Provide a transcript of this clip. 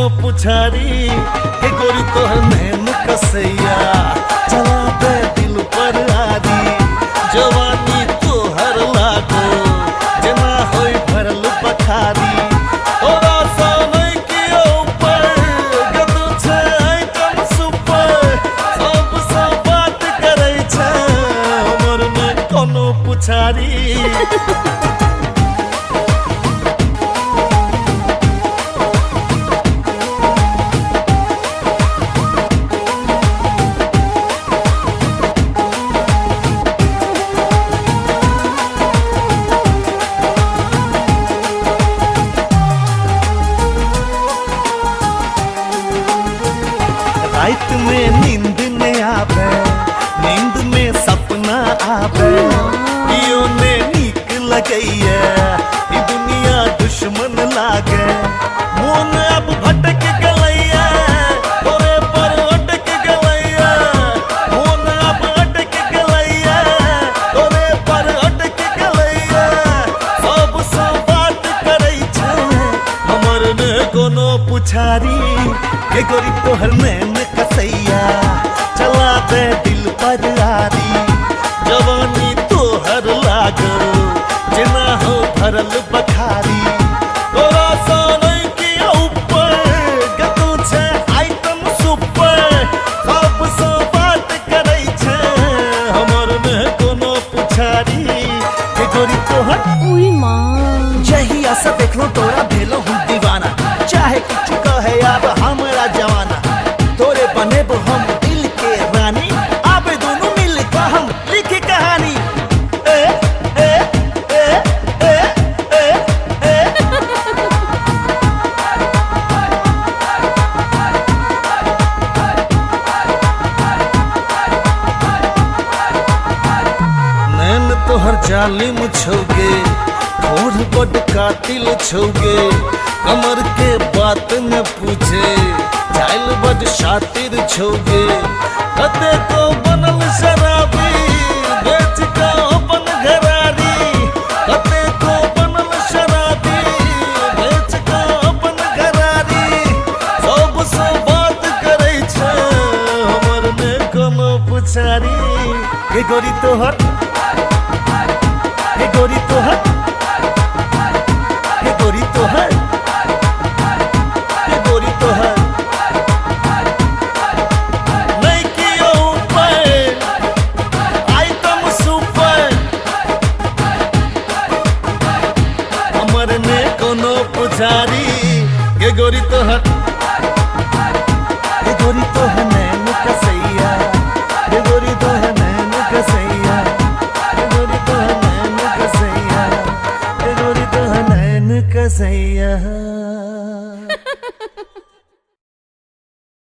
पुछारी के गोरी तोहर नैन कसैया चला दे दिल पर आरी जवानी तोहर लागो जना होई भरल बखारी तोरा सोनई के ऊपर गदु छै आइटम सुपर सब बात करै छै हमर में कोनो पुछारी रात में नींद न आवे नींद में सपना आवे यो ने नीक लगैया ई दुनिया दुश्मन लागे मोन अब भटक गलैया तोरे पर अटक गलैया मोन अब अटक गलैया तोरे पर अटक गलैया सब बात करै छै हमर ने कोनो पुछारी के गोरी तोहर नैन कसैया चला दे दिल पर आरी जवानी तोहर लागो जना हो भरल बखारी तोरा सोनई के ऊपर गदु छै आइटम सुपर सब बात करै छै हमर में कोनो पुछारी के गोरी तोहर उई मां जहिया से देखलो तोरा भेलो हम दीवाना चाहे कुछ कहे अब हमरा जवाना तोरे बने हम दिल के रानी अब दोनों मिल के हम लिखे कहानी ए ए ए ए ए ए नैन तोहर जालिम छौगे और बड़ कातिल छौगे कमर के बात न पूछे चाइल बड़ शातिर छौगे कते को बनल शराबी बेच का अपन घरारी कते को बनल शराबी बेच का अपन घरारी सब बात करै छै हमर ने कोनो पुछारी के गोरी तोहर के गोरी तोहर के गोरी तोहर के गोरी तोहर नहीं कियो ऊपर आइटम सुपर हमर ने कोनो पुछारी के गोरी तोहर के गोरी तोहर